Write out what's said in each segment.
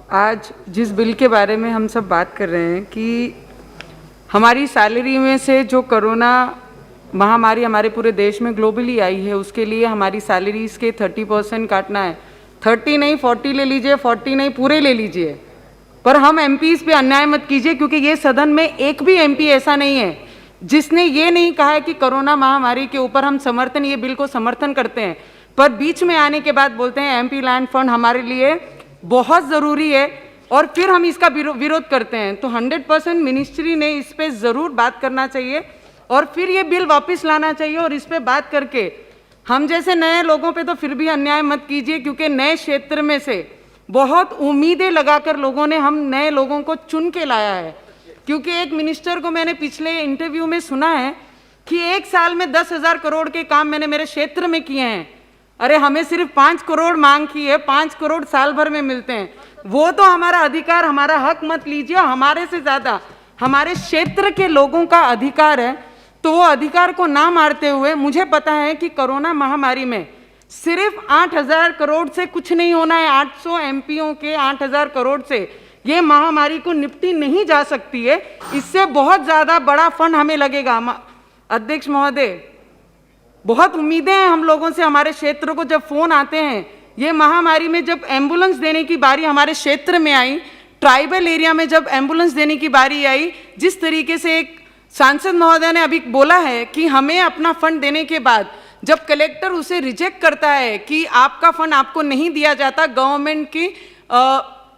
आज जिस बिल के बारे में हम सब बात कर रहे हैं कि हमारी सैलरी में से जो कोरोना महामारी हमारे पूरे देश में ग्लोबली आई है, उसके लिए हमारी सैलरीज के 30% काटना है। 30 नहीं 40 ले लीजिए, 40 नहीं पूरे ले लीजिए, पर हम एमपीज पे अन्याय मत कीजिए, क्योंकि ये सदन में एक भी एमपी ऐसा नहीं है जिसने ये नहीं कहा है कि कोरोना महामारी के ऊपर हम ये बिल को समर्थन करते हैं, पर बीच में आने के बाद बोलते हैं एमपी लैंड फंड हमारे लिए बहुत ज़रूरी है और फिर हम इसका विरोध करते हैं। तो 100% मिनिस्ट्री ने इस पर ज़रूर बात करना चाहिए और फिर ये बिल वापस लाना चाहिए और इस पर बात करके हम जैसे नए लोगों पे तो फिर भी अन्याय मत कीजिए, क्योंकि नए क्षेत्र में से बहुत उम्मीदें लगाकर लोगों ने हम नए लोगों को चुन के लाया है। क्योंकि एक मिनिस्टर को मैंने पिछले इंटरव्यू में सुना है कि 1 साल में 10,000 करोड़ के काम मैंने मेरे क्षेत्र में किए हैं। अरे हमें सिर्फ 5 करोड़ मांग की है, 5 करोड़ साल भर में मिलते हैं। वो तो हमारा अधिकार, हमारा हक मत लीजिए, हमारे से ज़्यादा हमारे क्षेत्र के लोगों का अधिकार है, तो वो अधिकार को ना मारते हुए मुझे पता है कि कोरोना महामारी में सिर्फ 8,000 करोड़ से कुछ नहीं होना है। 800 एमपीओ के 8,000 करोड़ से ये महामारी को निपटी नहीं जा सकती है। इससे बहुत ज़्यादा बड़ा फंड हमें लगेगा। अध्यक्ष महोदय, बहुत उम्मीदें हैं हम लोगों से। हमारे क्षेत्र को जब फ़ोन आते हैं, ये महामारी में जब एम्बुलेंस देने की बारी हमारे क्षेत्र में आई, ट्राइबल एरिया में जब एम्बुलेंस देने की बारी आई, जिस तरीके से एक सांसद महोदय ने अभी बोला है कि हमें अपना फंड देने के बाद जब कलेक्टर उसे रिजेक्ट करता है कि आपका फंड आपको नहीं दिया जाता, गवर्नमेंट की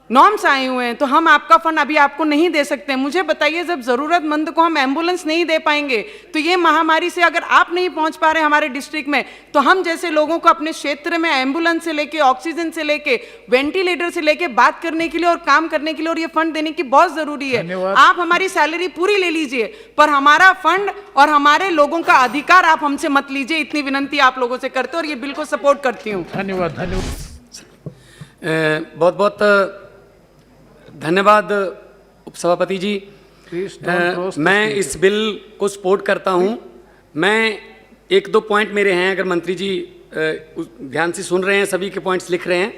नॉर्म्स आए हुए हैं, तो हम आपका फंड अभी आपको नहीं दे सकते। मुझे बताइए, जब ज़रूरतमंद को हम एम्बुलेंस नहीं दे पाएंगे तो ये महामारी से अगर आप नहीं पहुंच पा रहे हमारे डिस्ट्रिक्ट में, तो हम जैसे लोगों को अपने क्षेत्र में एम्बुलेंस से लेके, ऑक्सीजन से लेके, वेंटिलेटर से लेके बात करने के लिए और काम करने के लिए और ये फंड देने की बहुत ज़रूरी है। आप हमारी सैलरी पूरी ले लीजिए, पर हमारा फंड और हमारे लोगों का अधिकार आप हमसे मत लीजिए। इतनी विनंती आप लोगों से करते और ये बिल को सपोर्ट करती हूँ। धन्यवाद। बहुत बहुत धन्यवाद उपसभापति जी। मैं इस बिल को सपोर्ट करता हूं। मैं 1-2 पॉइंट मेरे हैं, अगर मंत्री जी ध्यान से सुन रहे हैं, सभी के पॉइंट्स लिख रहे हैं।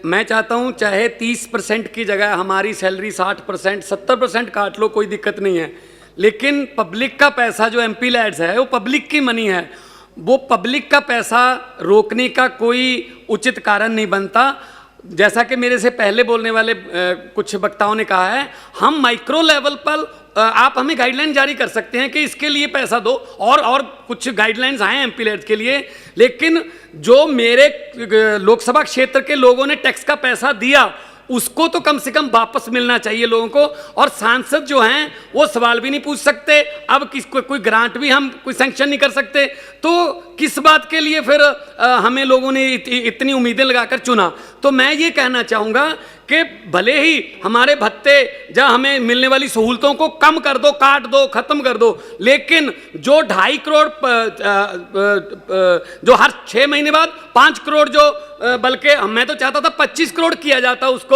मैं चाहता हूं चाहे 30% की जगह हमारी सैलरी 60%, 70% काट लो, कोई दिक्कत नहीं है, लेकिन पब्लिक का पैसा जो एमपी लैड्स है वो पब्लिक की मनी है। वो पब्लिक का पैसा रोकने का कोई उचित कारण नहीं बनता। जैसा कि मेरे से पहले बोलने वाले कुछ वक्ताओं ने कहा है, हम माइक्रो लेवल पर आप हमें गाइडलाइन जारी कर सकते हैं कि इसके लिए पैसा दो, और कुछ गाइडलाइंस आए एमपी लैड्स के लिए, लेकिन जो मेरे लोकसभा क्षेत्र के लोगों ने टैक्स का पैसा दिया उसको तो कम से कम वापस मिलना चाहिए लोगों को। और सांसद जो हैं वो सवाल भी नहीं पूछ सकते, अब कोई ग्रांट भी हम कोई सैंक्शन नहीं कर सकते, तो किस बात के लिए फिर हमें लोगों ने इतनी उम्मीदें लगाकर चुना। तो मैं ये कहना चाहूँगा कि भले ही हमारे भत्ते या हमें मिलने वाली सहूलतों को कम कर दो, काट दो, ख़त्म कर दो, लेकिन जो 2.5 करोड़ जो हर 6 महीने बाद 5 करोड़ जो बल्कि मैं तो चाहता था 25 करोड़ किया जाता उसको,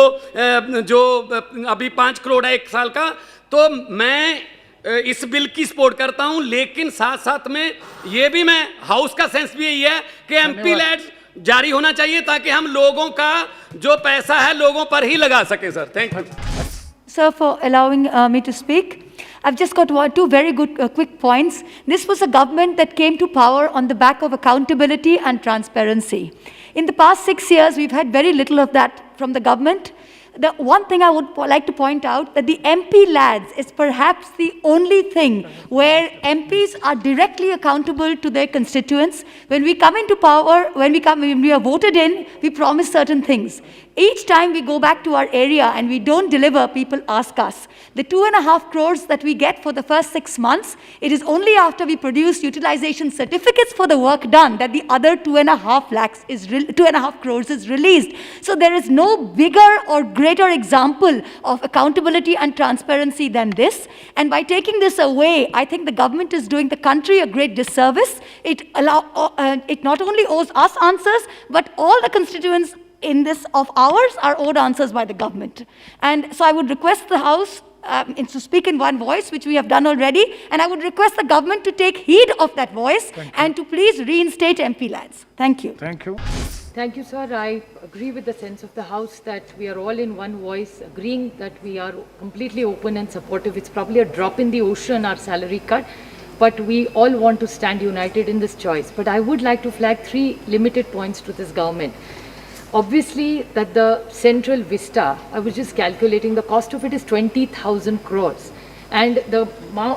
जो अभी 5 करोड़ है 1 साल का, तो मैं इस बिल की सपोर्ट करता हूं। लेकिन साथ साथ में ये भी मैं हाउस का सेंस भी यही है कि एमपी लैड्स जारी होना चाहिए ताकि हम लोगों का जो पैसा है लोगों पर ही लगा सके। Sir, thank you sir, for allowing me to speak. I've just got 2 very good quick points. This was a government that came to power on the back of accountability and transparency. In the past 6 years, we've had very little of that from the government. The one thing I would like to point out that the MP lads is perhaps the only thing where MPs are directly accountable to their constituents. When we come into power, when we are voted in, we promise certain things. Each time we go back to our area and we don't deliver, people ask us. The 2.5 crores that we get for the first 6 months, it is only after we produce utilization certificates for the work done that the other 2.5 crores is released. So there is no bigger or greater example of accountability and transparency than this. And by taking this away, I think the government is doing the country a great disservice. It not only owes us answers, but all the constituents in this of ours are owed answers by the government. And so I would request the House to speak in one voice, which we have done already, and I would request the government to take heed of that voice and to please reinstate MP lads. Thank you. Thank you. Thank you, sir. I agree with the sense of the House that we are all in one voice, agreeing that we are completely open and supportive. It's probably a drop in the ocean, our salary cut, but we all want to stand united in this choice. But I would like to flag 3 limited points to this government. Obviously, that the Central Vista, I was just calculating, the cost of it is 20,000 crores. And the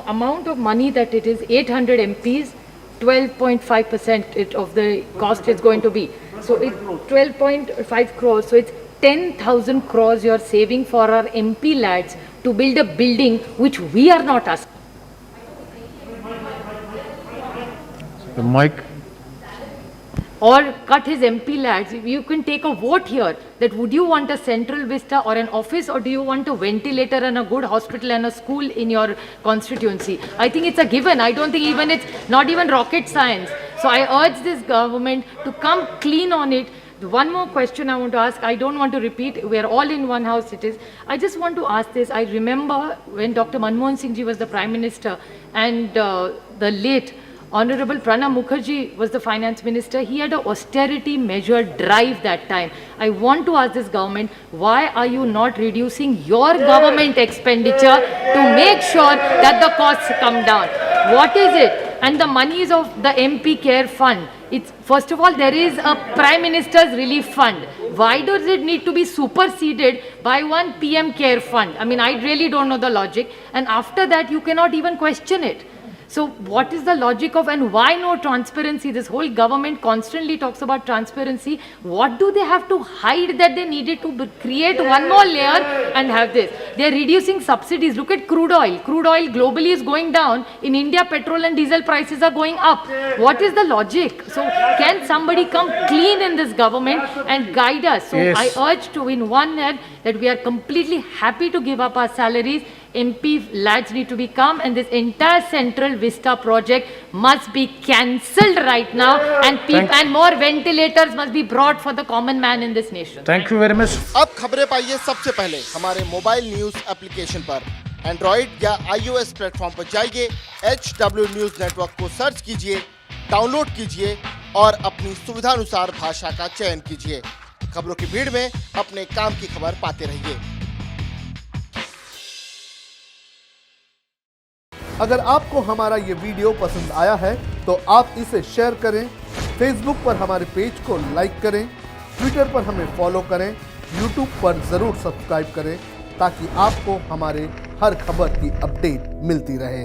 amount of money that it is, 800 MPs, 12.5% of the cost is going to be. So it's 12.5 crores. So it's 10,000 crores you're saving for our MP lads to build a building which we are not asking. The mic. Or cut his MP lads. You can take a vote here that would you want a Central Vista or an office, or do you want a ventilator and a good hospital and a school in your constituency? I think it's a given. I don't think even it's not even rocket science. So I urge this government to come clean on it. One more question I want to ask. I don't want to repeat. We are all in one house. It is. I just want to ask this. I remember when Dr. Manmohan Singh ji was the Prime Minister and the late Honorable Pranab Mukherjee was the Finance Minister. He had an austerity measure drive that time. I want to ask this government, why are you not reducing your government expenditure to make sure that the costs come down? What is it? And the monies of the MP Care Fund. It's, first of all, there is a Prime Minister's Relief Fund. Why does it need to be superseded by one PM Care Fund? I mean, I really don't know the logic. And after that, you cannot even question it. So what is the logic of, and why no transparency? This whole government constantly talks about transparency. What do they have to hide that they needed to create one more layer and have this? They are reducing subsidies. Look at crude oil. Crude oil globally is going down. In India, petrol and diesel prices are going up. What is the logic? So can somebody come clean in this government and guide us? So Yes. I urge to, in one hand, that we are completely happy to give up our salaries. MP lads need to be calm, and this entire Central Vista project must be cancelled right now, and and more ventilators must be brought for the common man in this nation. Thank you very much. अब खबरें पाइए सबसे पहले हमारे mobile news application पर। Android या iOS platform पर जाइए, HW न्यूज नेटवर्क को सर्च कीजिए, डाउनलोड कीजिए और अपनी सुविधानुसार भाषा का चयन कीजिए। खबरों की भीड़ में अपने काम की खबर पाते रहिए। अगर आपको हमारा ये वीडियो पसंद आया है तो आप इसे शेयर करें, फेसबुक पर हमारे पेज को लाइक करें, ट्विटर पर हमें फॉलो करें, यूट्यूब पर ज़रूर सब्सक्राइब करें ताकि आपको हमारे हर खबर की अपडेट मिलती रहे।